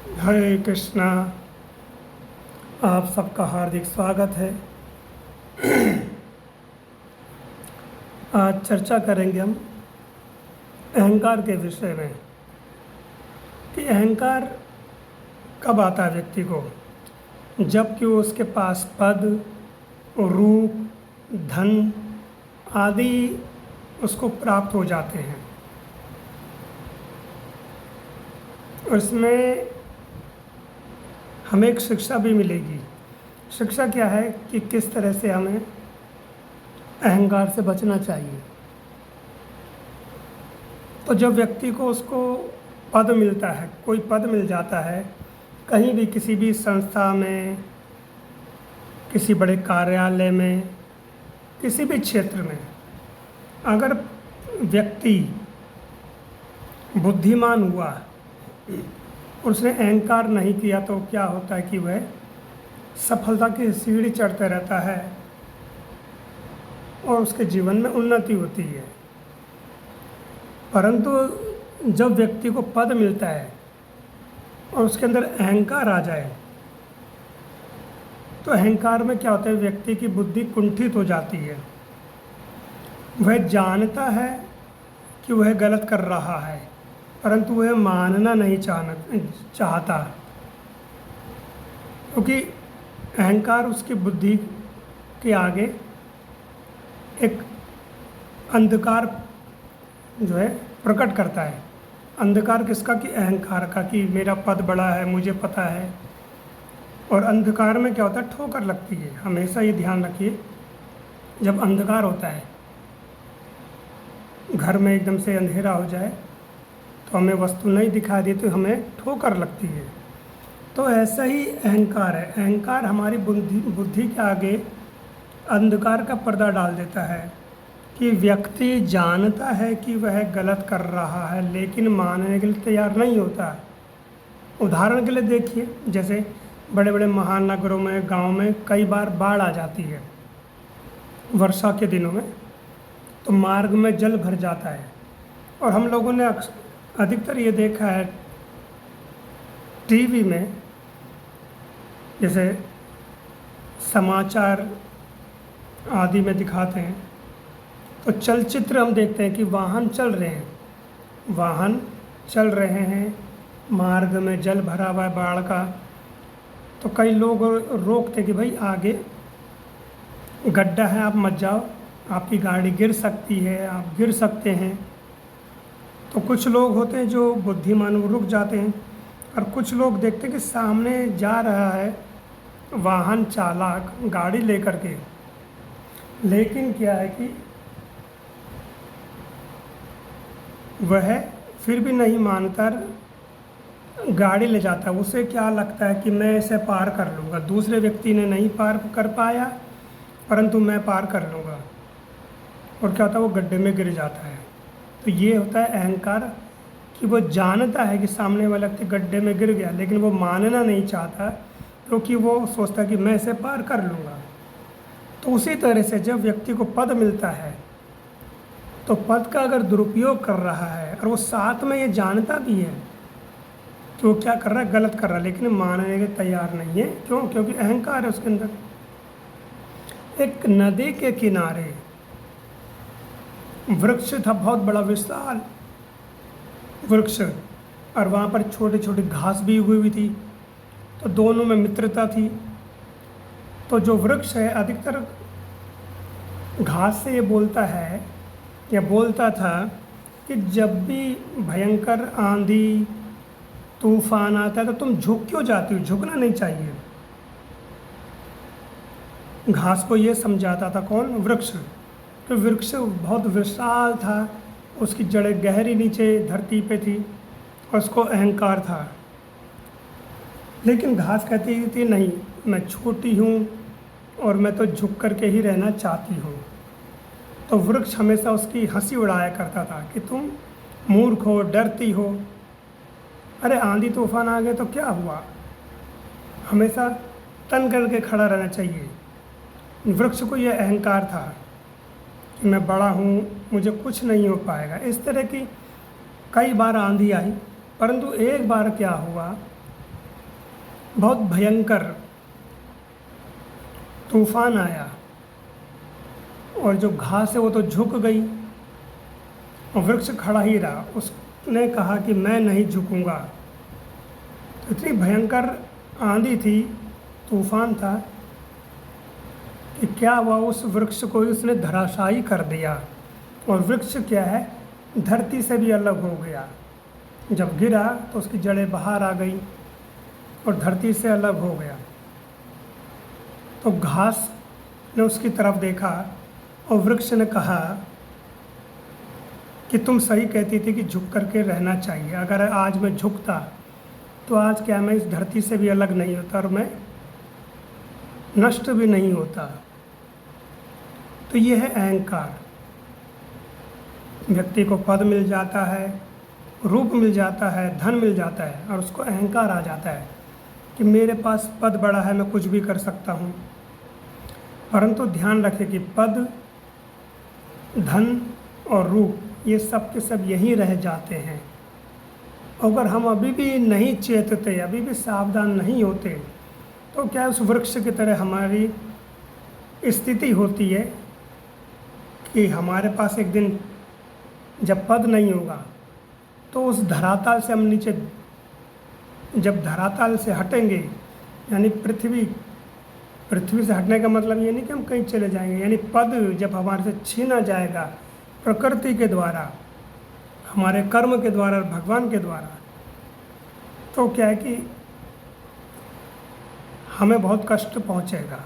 हरे कृष्णा। आप सबका हार्दिक स्वागत है। आज चर्चा करेंगे हम अहंकार के विषय में कि अहंकार कब आता है व्यक्ति को, जबकि वो उसके पास पद, रूप, धन आदि उसको प्राप्त हो जाते हैं। और इसमें हमें एक शिक्षा भी मिलेगी। शिक्षा क्या है कि किस तरह से हमें अहंकार से बचना चाहिए। तो जब व्यक्ति को उसको पद मिलता है, कोई पद मिल जाता है कहीं भी, किसी भी संस्था में, किसी बड़े कार्यालय में, किसी भी क्षेत्र में, अगर व्यक्ति बुद्धिमान हुआ और उसने अहंकार नहीं किया तो क्या होता है कि वह सफलता की सीढ़ी चढ़ते रहता है और उसके जीवन में उन्नति होती है। परंतु जब व्यक्ति को पद मिलता है और उसके अंदर अहंकार आ जाए तो अहंकार में क्या होता है, व्यक्ति की बुद्धि कुंठित हो जाती है। वह जानता है कि वह गलत कर रहा है, परंतु वह मानना नहीं चाहता, क्योंकि अहंकार उसकी बुद्धि के आगे एक अंधकार जो है प्रकट करता है। अंधकार किसका? कि अहंकार का, कि मेरा पद बड़ा है, मुझे पता है। और अंधकार में क्या होता है, ठोकर लगती है। हमेशा ये ध्यान रखिए, जब अंधकार होता है, घर में एकदम से अंधेरा हो जाए तो हमें वस्तु नहीं दिखाई देती तो हमें ठोकर लगती है। तो ऐसा ही अहंकार है। अहंकार हमारी बुद्धि के आगे अंधकार का पर्दा डाल देता है कि व्यक्ति जानता है कि वह गलत कर रहा है, लेकिन मानने के लिए तैयार नहीं होता। उदाहरण के लिए देखिए, जैसे बड़े बड़े महानगरों में, गांव में कई बार बाढ़ आ जाती है वर्षा के दिनों में, तो मार्ग में जल भर जाता है। और हम लोगों ने अधिकतर ये देखा है टीवी में, जैसे समाचार आदि में दिखाते हैं, तो चलचित्र हम देखते हैं कि वाहन चल रहे हैं, मार्ग में जल भरा हुआ है बाढ़ का। तो कई लोग रोकते कि भाई आगे गड्ढा है, आप मत जाओ, आपकी गाड़ी गिर सकती है, आप गिर सकते हैं। तो कुछ लोग होते हैं जो बुद्धिमान, वो रुक जाते हैं। और कुछ लोग देखते हैं कि सामने जा रहा है वाहन चालक गाड़ी लेकर के, लेकिन क्या है कि वह फिर भी नहीं मानकर गाड़ी ले जाता है। उसे क्या लगता है कि मैं इसे पार कर लूँगा, दूसरे व्यक्ति ने नहीं पार कर पाया परंतु मैं पार कर लूँगा। और क्या होता है, वो गड्ढे में गिर जाता है। तो ये होता है अहंकार, कि वो जानता है कि सामने वाला व्यक्ति गड्ढे में गिर गया, लेकिन वो मानना नहीं चाहता, क्योंकि वो सोचता है कि मैं इसे पार कर लूँगा। तो उसी तरह से जब व्यक्ति को पद मिलता है तो पद का अगर दुरुपयोग कर रहा है और वो साथ में ये जानता भी है कि वो क्या कर रहा है, गलत कर रहा है, लेकिन मानने के तैयार नहीं है। क्यों? क्योंकि अहंकार है उसके अंदर। एक नदी के किनारे वृक्ष था, बहुत बड़ा विशाल वृक्ष, और वहाँ पर छोटी छोटी घास भी उगी हुई थी। तो दोनों में मित्रता थी। तो जो वृक्ष है अधिकतर घास से ये बोलता है या बोलता था कि जब भी भयंकर आंधी तूफान आता है तो तुम झुक क्यों जाती हो, झुकना नहीं चाहिए। घास को ये समझाता था कौन? वृक्ष। तो वृक्ष बहुत विशाल था, उसकी जड़ें गहरी नीचे धरती पे थी और उसको अहंकार था। लेकिन घास कहती थी नहीं, मैं छोटी हूँ और मैं तो झुक कर के ही रहना चाहती हूँ। तो वृक्ष हमेशा उसकी हंसी उड़ाया करता था कि तुम मूर्ख हो, डरती हो, अरे आंधी तूफान आ गए तो क्या हुआ, हमेशा तन करके खड़ा रहना चाहिए। वृक्ष को यह अहंकार था कि मैं बड़ा हूँ, मुझे कुछ नहीं हो पाएगा। इस तरह की कई बार आंधी आई, परंतु एक बार क्या हुआ बहुत भयंकर तूफान आया और जो घास है वो तो झुक गई और वृक्ष खड़ा ही रहा। उसने कहा कि मैं नहीं झुकूंगा। तो इतनी भयंकर आंधी थी, तूफान था कि क्या हुआ, उस वृक्ष को उसने धराशायी कर दिया। और वृक्ष क्या है, धरती से भी अलग हो गया। जब गिरा तो उसकी जड़ें बाहर आ गई और धरती से अलग हो गया। तो घास ने उसकी तरफ देखा और वृक्ष ने कहा कि तुम सही कहती थी कि झुक करके रहना चाहिए। अगर आज मैं झुकता तो आज क्या मैं इस धरती से भी अलग नहीं होता और मैं नष्ट भी नहीं होता। तो ये है अहंकार। व्यक्ति को पद मिल जाता है, रूप मिल जाता है, धन मिल जाता है और उसको अहंकार आ जाता है कि मेरे पास पद बड़ा है, मैं कुछ भी कर सकता हूँ। परंतु ध्यान रखें कि पद, धन और रूप ये सब के सब यहीं रह जाते हैं। अगर हम अभी भी नहीं चेतते, अभी भी सावधान नहीं होते, तो क्या उस वृक्ष की तरह हमारी स्थिति होती है कि हमारे पास एक दिन जब पद नहीं होगा तो उस धरातल से हम नीचे, जब धरातल से हटेंगे, यानी पृथ्वी से हटने का मतलब ये नहीं कि हम कहीं चले जाएंगे, यानी पद जब हमारे से छीना जाएगा प्रकृति के द्वारा, हमारे कर्म के द्वारा, भगवान के द्वारा, तो क्या है कि हमें बहुत कष्ट पहुंचेगा।